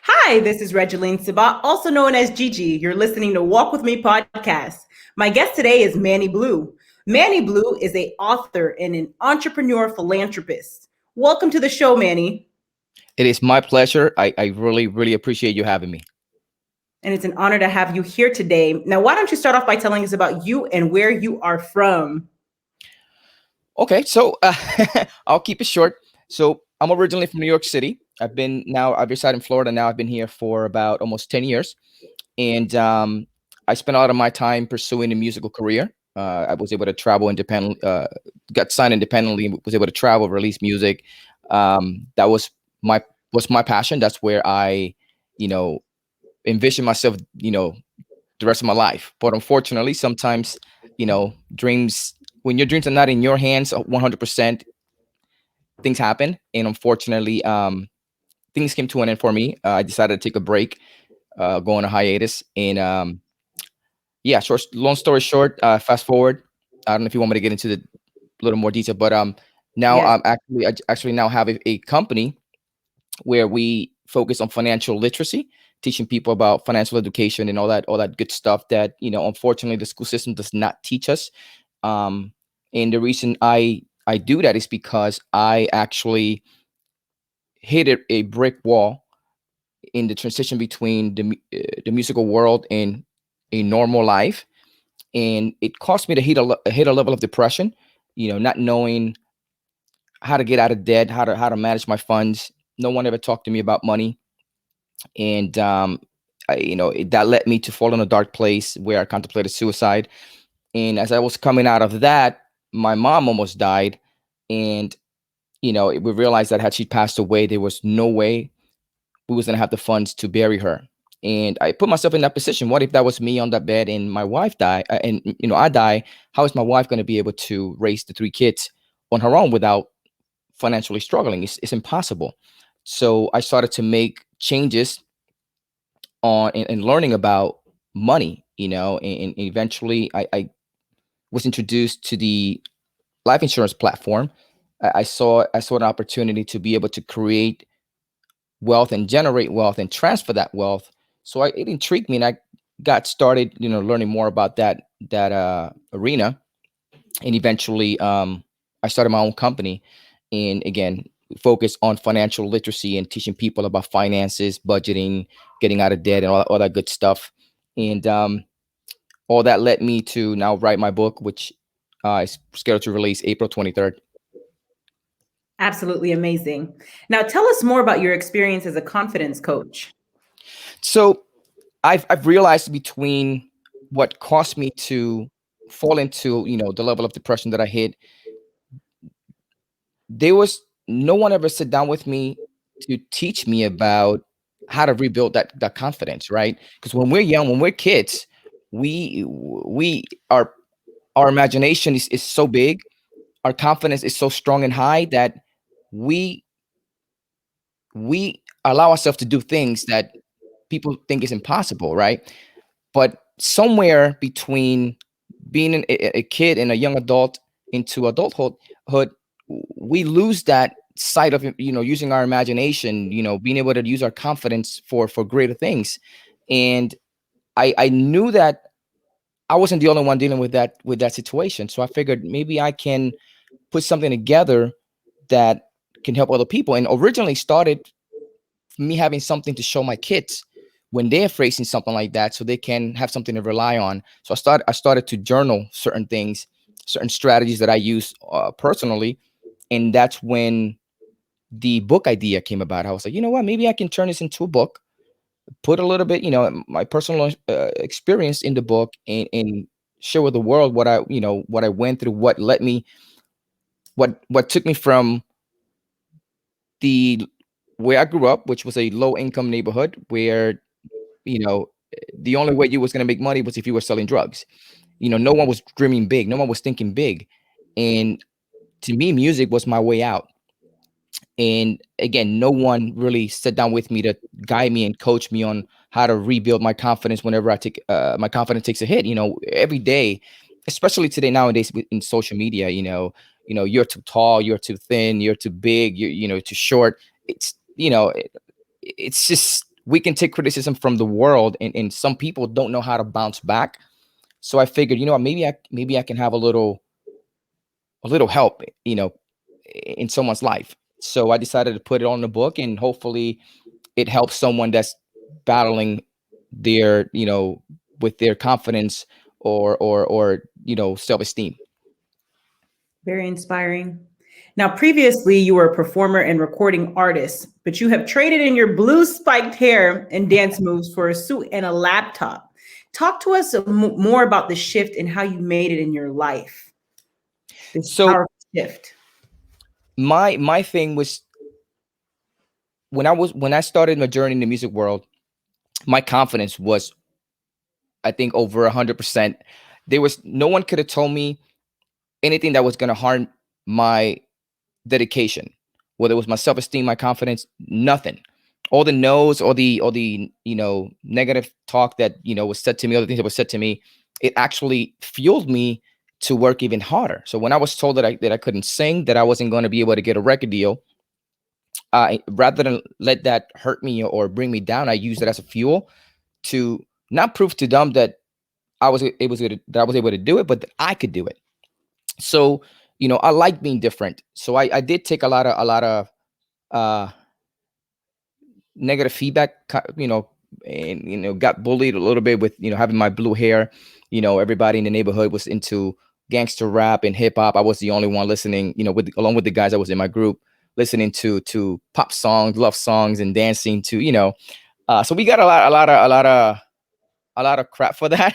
Hi, this is Regeline Sabat, also known as Gigi. You're listening to Walk With Me podcast. My guest today is Manny Blue. Manny Blue is a author and an entrepreneur philanthropist. Welcome to the show, Manny. It is my pleasure. I really, really appreciate you having me. And it's an honor to have you here today. Now, why don't you start off by telling us about you and where you are from? Okay, so I'll keep it short. So I'm originally from New York City. I've reside in Florida now. I've been here for about almost 10 years. And I spent a lot of my time pursuing a musical career. I was able to travel independently, got signed independently, was able to travel, release music. That my was my passion. That's where I, you know, envision myself, the rest of my life. But unfortunately, sometimes, dreams, when your dreams are not in your hands 100%, things happen. And unfortunately, things came to an end for me. I decided to take a break, go on a hiatus. And yeah, long story short, fast forward. I don't know if you want me to get into the little more detail, but now Yes. I actually now have a company where we focus on financial literacy, teaching people about financial education and all that good stuff that unfortunately the school system does not teach us. Um, and the reason I do that is because I actually hit a brick wall in the transition between the musical world and a normal life, and it caused me to hit a level of depression. Not knowing how to get out of debt, how to manage my funds. No one ever talked to me about money, and that led me to fall in a dark place where I contemplated suicide. And as I was coming out of that, my mom almost died, and we realized that had she passed away, there was no way we was gonna have the funds to bury her. And I put myself in that position. What if that was me on that bed and my wife die, and I die? How is my wife going to be able to raise the three kids on her own without financially struggling? It's impossible. So I started to make changes on and learning about money, and eventually I was introduced to the life insurance platform. I saw an opportunity to be able to create wealth and generate wealth and transfer that wealth. So it intrigued me, and I got started, learning more about that arena, and eventually I started my own company, and again focus on financial literacy and teaching people about finances, budgeting, getting out of debt, and all that good stuff. And all that led me to now write my book, which is scheduled to release April 23rd. Absolutely amazing. Now, tell us more about your experience as a confidence coach. So I've realized between what caused me to fall into the level of depression that I hit, there was no one ever sit down with me to teach me about how to rebuild that confidence, right? Because when we're young, when we're kids, we our imagination is so big, our confidence is so strong and high that we we allow ourselves to do things that people think is impossible, right? But somewhere between being a kid and a young adult into adulthood, we lose that sight of using our imagination, being able to use our confidence for greater things. And I knew that I wasn't the only one dealing with that situation, so I figured maybe I can put something together that can help other people. And originally started me having something to show my kids when they're facing something like that, so they can have something to rely on. So I started to journal certain things, certain strategies that I use personally. And that's when the book idea came about. I was like, you know what, maybe I can turn this into a book, put a little bit, my personal experience in the book, and share with the world what I went through, what led me, what took me from the where I grew up, which was a low income neighborhood where you know the only way you was going to make money was if you were selling drugs. No one was dreaming big, no one was thinking big. And to me, music was my way out. And again, no one really sat down with me to guide me and coach me on how to rebuild my confidence whenever I take my confidence takes a hit. Every day, especially today nowadays in social media. You're too tall, you're too thin, you're too big, you're too short. It's just we can take criticism from the world, and some people don't know how to bounce back. So I figured, you know what, maybe I can have a little help, in someone's life. So I decided to put it on the book, and hopefully it helps someone that's battling their, with their confidence, or self-esteem. Very inspiring. Now, previously, you were a performer and recording artist, but you have traded in your blue spiked hair and dance moves for a suit and a laptop. Talk to us more about the shift and how you made it in your life. This So powerful shift. my thing was, when I started my journey in the music world, my confidence was, I think, over 100%. There was no one could have told me anything that was going to harm my dedication, whether it was my self-esteem, my confidence, nothing. All the no's, all the negative talk that was said to me, other things that was said to me, it actually fueled me to work even harder. So when I was told that I couldn't sing, that I wasn't going to be able to get a record deal, I, rather than let that hurt me or bring me down, I used it as a fuel to not prove to them that I was able to do it, but that I could do it. So I like being different. So I did take a lot of uh negative feedback, and got bullied a little bit with having my blue hair. Everybody in the neighborhood was into gangster rap and hip hop. I was the only one listening, along with the guys that was in my group, listening to pop songs, love songs, and dancing to so we got a lot of crap for that.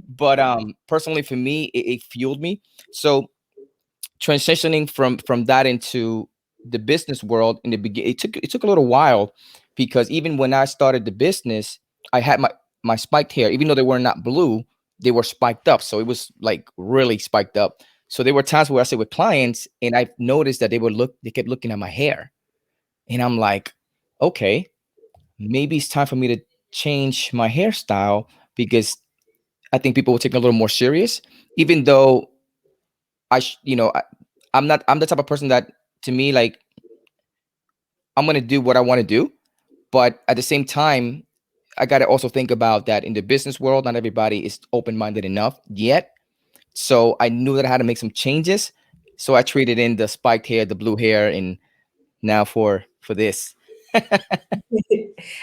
But personally, for me, it fueled me. So transitioning from that into the business world in the beginning, it took a little while, because even when I started the business, I had my spiked hair. Even though they were not blue, they were spiked up, so it was like really spiked up. So there were times where I sit with clients, and I noticed that they kept looking at my hair, and I'm like, okay, maybe it's time for me to change my hairstyle, because I think people will take me a little more serious. Even though I, sh- you know, I, I'm the type of person that, to me, like, I'm gonna do what I want to do, but at the same time, I gotta also think about that in the business world, not everybody is open minded enough yet. So I knew that I had to make some changes. So I traded in the spiked hair, the blue hair, and now for this.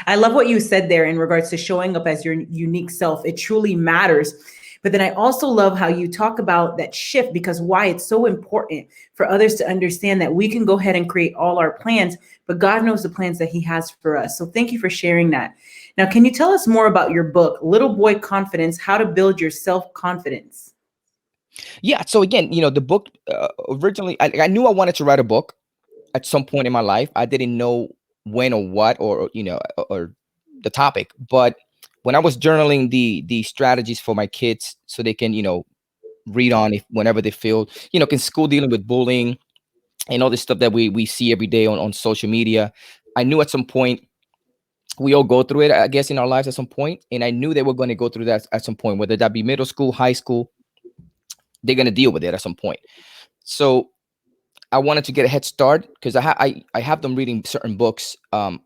I love what you said there in regards to showing up as your unique self. It truly matters. But then I also love how you talk about that shift, because why it's so important for others to understand that we can go ahead and create all our plans, but God knows the plans that He has for us. So thank you for sharing that. Now, can you tell us more about your book, Little Boy Confidence: How to Build Your Self Confidence? Yeah. So again, the book, originally, I knew I wanted to write a book at some point in my life. I didn't know when or what, or the topic. But when I was journaling the strategies for my kids, so they can read on, if whenever they feel, can school, dealing with bullying and all this stuff that we see every day on social media, I knew at some point we all go through it, I guess, in our lives at some point, and I knew they were going to go through that at some point, whether that be middle school, high school. They're going to deal with it at some point. So I wanted to get a head start, because I have them reading certain books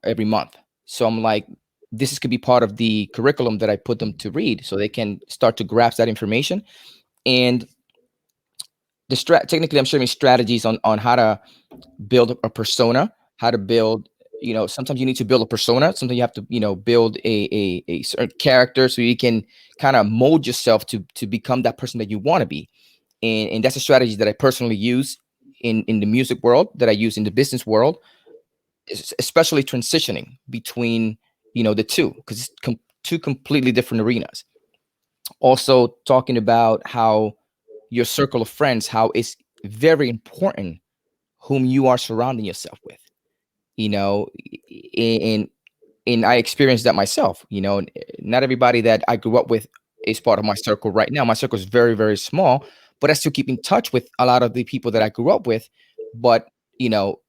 every month. So I'm like, could be part of the curriculum that I put them to read, so they can start to grasp that information. And technically, I'm sharing strategies on how to build a persona, how to build. Sometimes you need to build a persona. Sometimes you have to build a certain character, so you can kind of mold yourself to become that person that you want to be. And that's a strategy that I personally use in the music world, that I use in the business world, especially transitioning between the two, because it's two completely different arenas. Also talking about how your circle of friends, how it's very important whom you are surrounding yourself with. You know, and I experienced that myself. Not everybody that I grew up with is part of my circle right now. My circle is very, very small, but I still keep in touch with a lot of the people that I grew up with. But you know,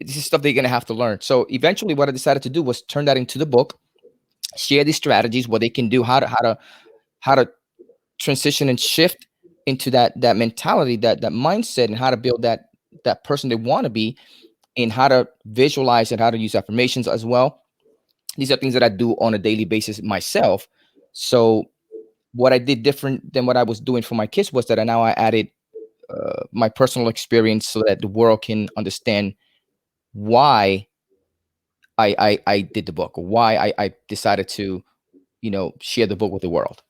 this is stuff they're gonna have to learn. So eventually, what I decided to do was turn that into the book, share these strategies, what they can do, how to transition and shift into that mentality, that mindset, and how to build that person they want to be, and how to visualize and how to use affirmations as well. These are things that I do on a daily basis myself. So what I did different than what I was doing for my kids was that now I added my personal experience so that the world can understand why I did the book, why I decided to, share the book with the world.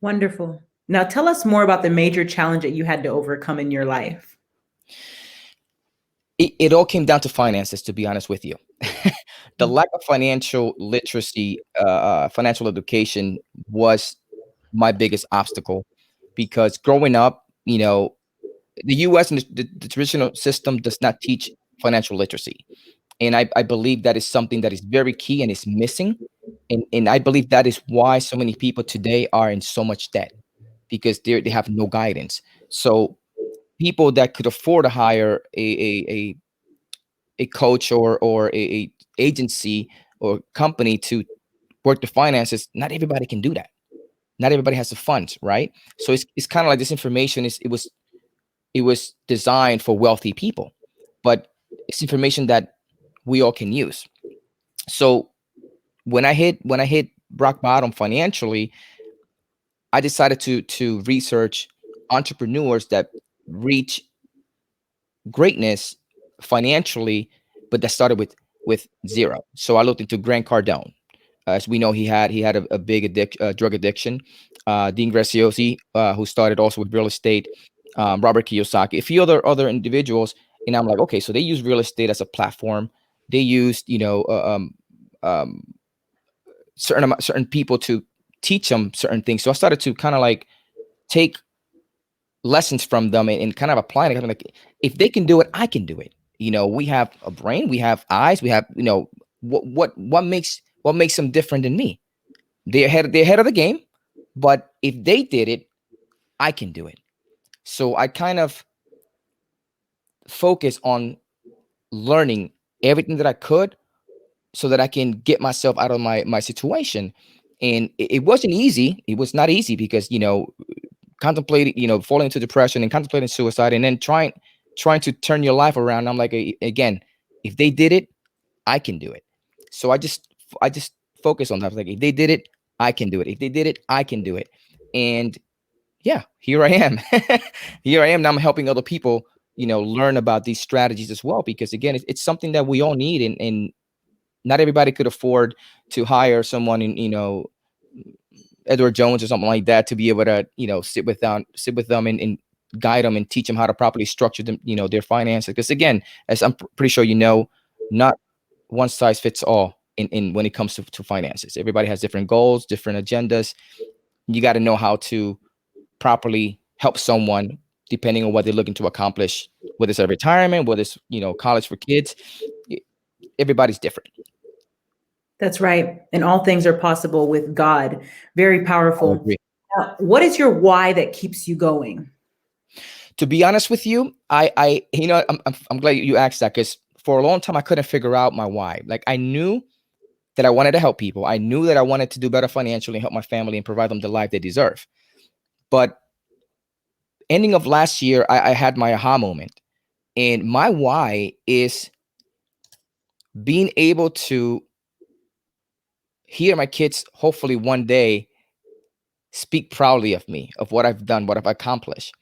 Wonderful. Now tell us more about the major challenge that you had to overcome in your life. It all came down to finances, to be honest with you. The lack of financial literacy, financial education was my biggest obstacle because growing up, the US and the traditional system does not teach financial literacy. And I believe that is something that is very key and is missing. And I believe that is why so many people today are in so much debt because they have no guidance. So people that could afford to hire a coach or a agency or company to work the finances, not everybody can do that. Not everybody has the funds, right? So it's kind of like this information it was designed for wealthy people, but it's information that we all can use. So when I hit rock bottom financially, I decided to research entrepreneurs that reach greatness financially, but that started with zero. So I looked into Grant Cardone. As we know, he had a big drug addiction. Dean Graziosi, who started also with real estate, Robert Kiyosaki, a few other individuals, and I'm like, okay, so they use real estate as a platform. They used, um, certain people to teach them certain things. So I started to kind of like take lessons from them and kind of applying it. I'm like, if they can do it, I can do it. We have a brain, we have eyes, we have, what makes them different than me? They're ahead of the game, but if they did it, I can do it. So I kind of focus on learning everything that I could so that I can get myself out of my situation. And it wasn't easy. It was not easy because, contemplating, falling into depression and contemplating suicide and then trying to turn your life around. I'm like, again, if they did it, I can do it. So I just focus on that. I was like, if they did it, I can do it. If they did it, I can do it. And yeah, here I am. Here I am. Now I'm helping other people, learn about these strategies as well. Because again, it's something that we all need, and not everybody could afford to hire someone in, Edward Jones or something like that to be able to, sit with them and guide them and teach them how to properly structure them, their finances. Because again, as I'm pretty sure not one size fits all in when it comes to finances. Everybody has different goals, different agendas. You got to know how to properly help someone depending on what they're looking to accomplish, whether it's a retirement, whether it's, college for kids. e- Everybody's different. That's right. And all things are possible with God. Very I powerful. agree. Now, what is your why that keeps you going? To be honest with you, I'm glad you asked that because for a long time I couldn't figure out my why. Like I knew that I wanted to help people. I knew that I wanted to do better financially and help my family and provide them the life they deserve. But ending of last year, I had my aha moment, and my why is being able to hear my kids hopefully one day speak proudly of me, of what I've done, what I've accomplished.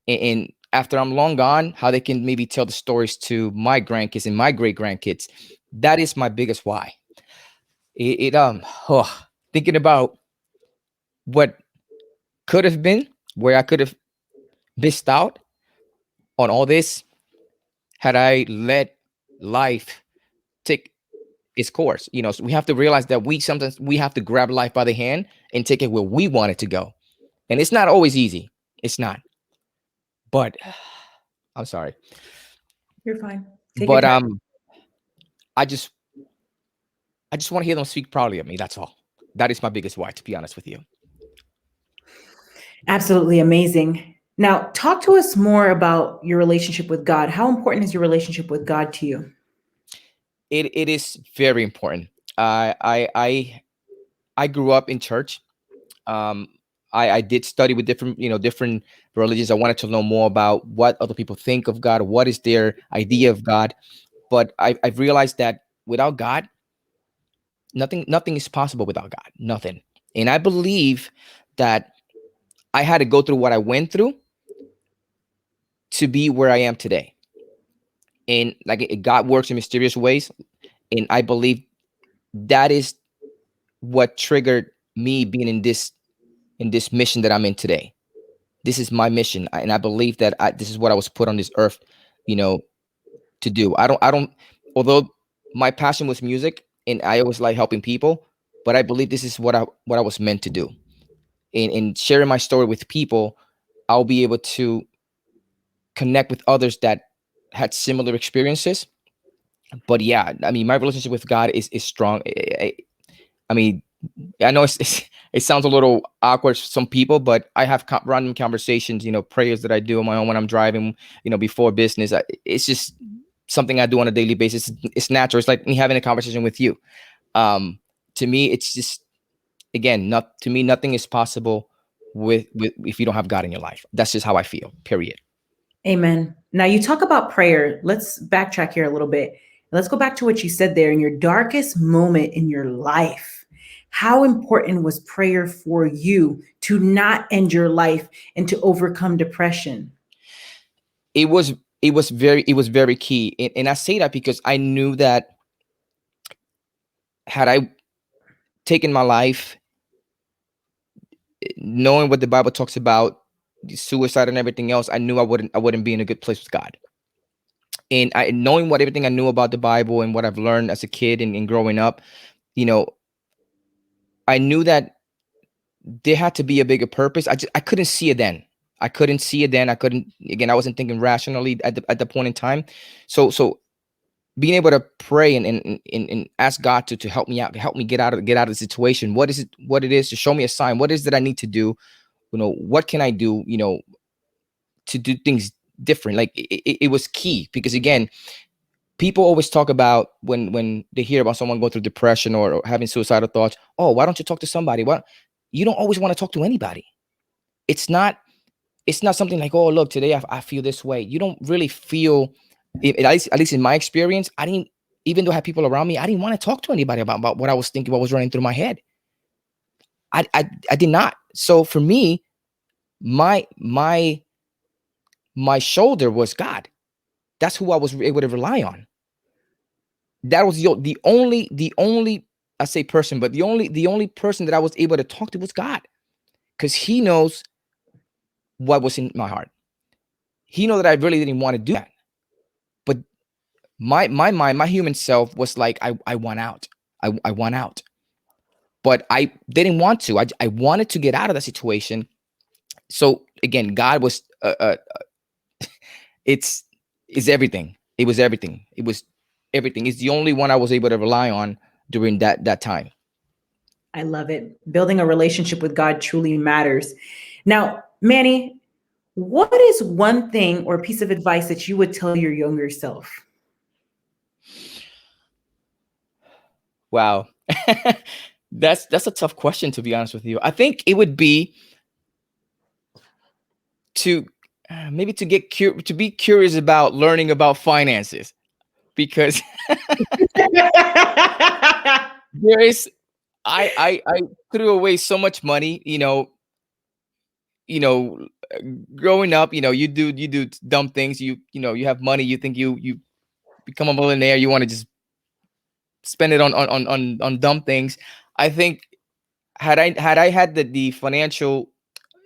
And after I'm long gone, how they can maybe tell the stories to my grandkids and my great grandkids. That is my biggest why. Thinking about what could have been, where I could have missed out on all this had I let life take its course. So we have to realize that we have to grab life by the hand and take it where we want it to go. And it's not always easy. It's not. But I'm sorry. You're fine. Take your But time. I just I just want to hear them speak proudly of me. That's all. That is my biggest why, to be honest with you. Absolutely amazing. Now, talk to us more about your relationship with God. How important is your relationship with God to you? It is very important. I grew up in church. Um, I did study with different religions. I wanted to know more about what other people think of God, what is their idea of God. But I've realized that without God, Nothing is possible without God. Nothing. And I believe that I had to go through what I went through to be where I am today. And like God works in mysterious ways. And I believe that is what triggered me being in this mission that I'm in today. This is my mission, and I believe that this is what I was put on this earth, you know, to do. I don't. Although my passion was music, and I always like helping people, but I believe this is what I was meant to do. In sharing my story with people, I'll be able to connect with others that had similar experiences. But yeah, I mean, my relationship with God is strong. I mean, I know it sounds a little awkward for some people, but I have random conversations, prayers that I do on my own when I'm driving, before business. It's just something I do on a daily basis. It's natural. It's like me having a conversation with you. Um, to me, it's just, again, not to me, nothing is possible with if you don't have God in your life. That's just how I feel. Period. Amen. Now you talk about prayer. Let's backtrack here a little bit. Let's go back to what you said there in your darkest moment in your life. How important was prayer for you to not end your life and to overcome depression? It was very key, and I say that because I knew that had I taken my life, knowing what the Bible talks about, suicide and everything else, I knew I wouldn't be in a good place with God. And knowing what everything I knew about the Bible and what I've learned as a kid and growing up, you know, I knew that there had to be a bigger purpose. I couldn't see it then. I couldn't see it then. I couldn't, again, I wasn't thinking rationally at the point in time. So being able to pray and ask God to help me out, to help me get out of the situation. What it is, to show me a sign. What is that I need to do? What can I do? To do things different. Like it was key, because again, people always talk about when they hear about someone going through depression or having suicidal thoughts. Oh, why don't you talk to somebody? Well, you don't always want to talk to anybody. It's not something like, oh, look, today I feel this way. You don't really feel at least in my experience, I didn't, even though I had people around me, I didn't want to talk to anybody about what I was thinking, what was running through my head. I did not. So for me, my shoulder was God. That's who I was able to rely on. That was the only I say person, but the only person that I was able to talk to was God, because He knows what was in my heart. He knew that I really didn't want to do that, but my mind, my human self was like, I want out. I want out, but I didn't want to. I wanted to get out of that situation. So again, God was it's is everything. It was everything. It was everything. It's the only one I was able to rely on during that time. I love it. Building a relationship with God truly matters. Now, Manny, what is one thing or piece of advice that you would tell your younger self? Wow. That's a tough question, to be honest with you. I think it would be to maybe to be curious about learning about finances, because there is I threw away so much money, you know growing up. You do dumb things. You have money, you think you become a millionaire, you want to just spend it on dumb things. I think had I had the financial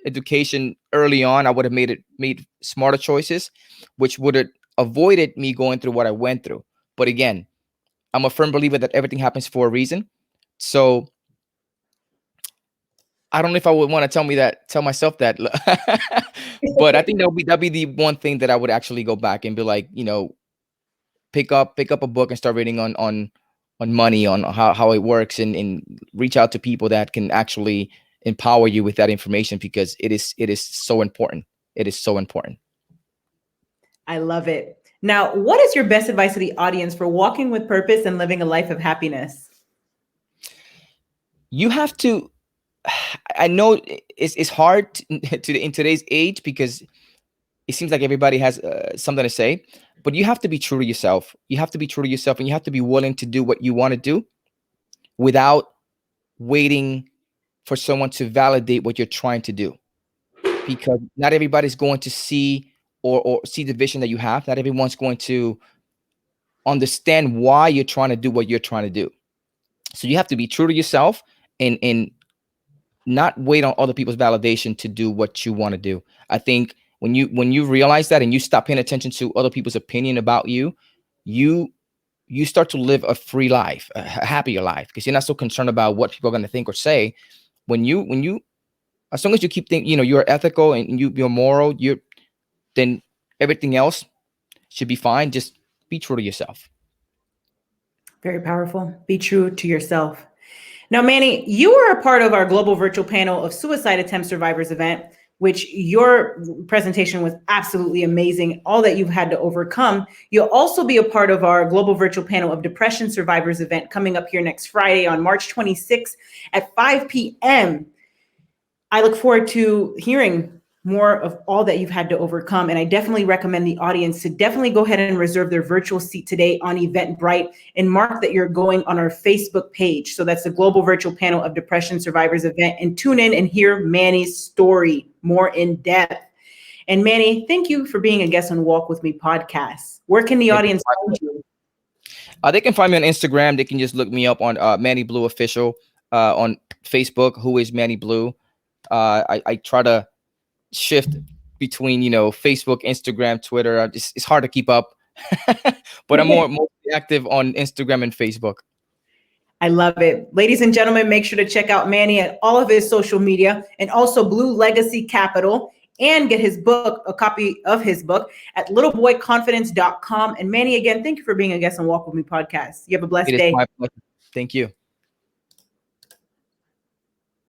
education early on, I would have made smarter choices, which would have avoided me going through what I went through. But again, I'm a firm believer that everything happens for a reason. So I don't know if I would want to tell myself that, but I think that'll be the one thing that I would actually go back and be like, pick up a book and start reading on money, on how it works, and reach out to people that can actually empower you with that information, because it is so important. It is so important. I love it. Now, what is your best advice to the audience for walking with purpose and living a life of happiness? You have to. I know it's hard in today's age, because it seems like everybody has something to say, but you have to be true to yourself. You have to be true to yourself, and you have to be willing to do what you want to do without waiting for someone to validate what you're trying to do, because not everybody's going to see or see the vision that you have. Not everyone's going to understand why you're trying to do what you're trying to do. So you have to be true to yourself and not wait on other people's validation to do what you want to do. I think when you realize that and you stop paying attention to other people's opinion about you, you start to live a free life, a happier life, because you're not so concerned about what people are going to think or say. When you as long as you keep thinking, you're ethical and you're moral, then everything else should be fine. Just be true to yourself. Very powerful. Be true to yourself. Now, Manny, you were a part of our global virtual panel of suicide attempt survivors event, which your presentation was absolutely amazing. All that you've had to overcome. You'll also be a part of our global virtual panel of depression survivors event coming up here next Friday on March 26th at 5 p.m. I look forward to hearing more of all that you've had to overcome. And I definitely recommend the audience to definitely go ahead and reserve their virtual seat today on Eventbrite and mark that you're going on our Facebook page. So that's the Global Virtual Panel of Depression Survivors event, and tune in and hear Manny's story more in depth. And Manny, thank you for being a guest on Walk With Me podcast. Where can the audience find you? They can find me on Instagram. They can just look me up on Manny Blue Official, on Facebook, who is Manny Blue. I try to shift between Facebook, Instagram, Twitter. It's hard to keep up, but I'm more active on Instagram and Facebook. I love it. Ladies and gentlemen, make sure to check out Manny at all of his social media, and also Blue Legacy Capital, and get his book, a copy of his book, at littleboyconfidence.com. And Manny, again, thank you for being a guest on Walk With Me podcast. You have a blessed day. My pleasure. Thank you.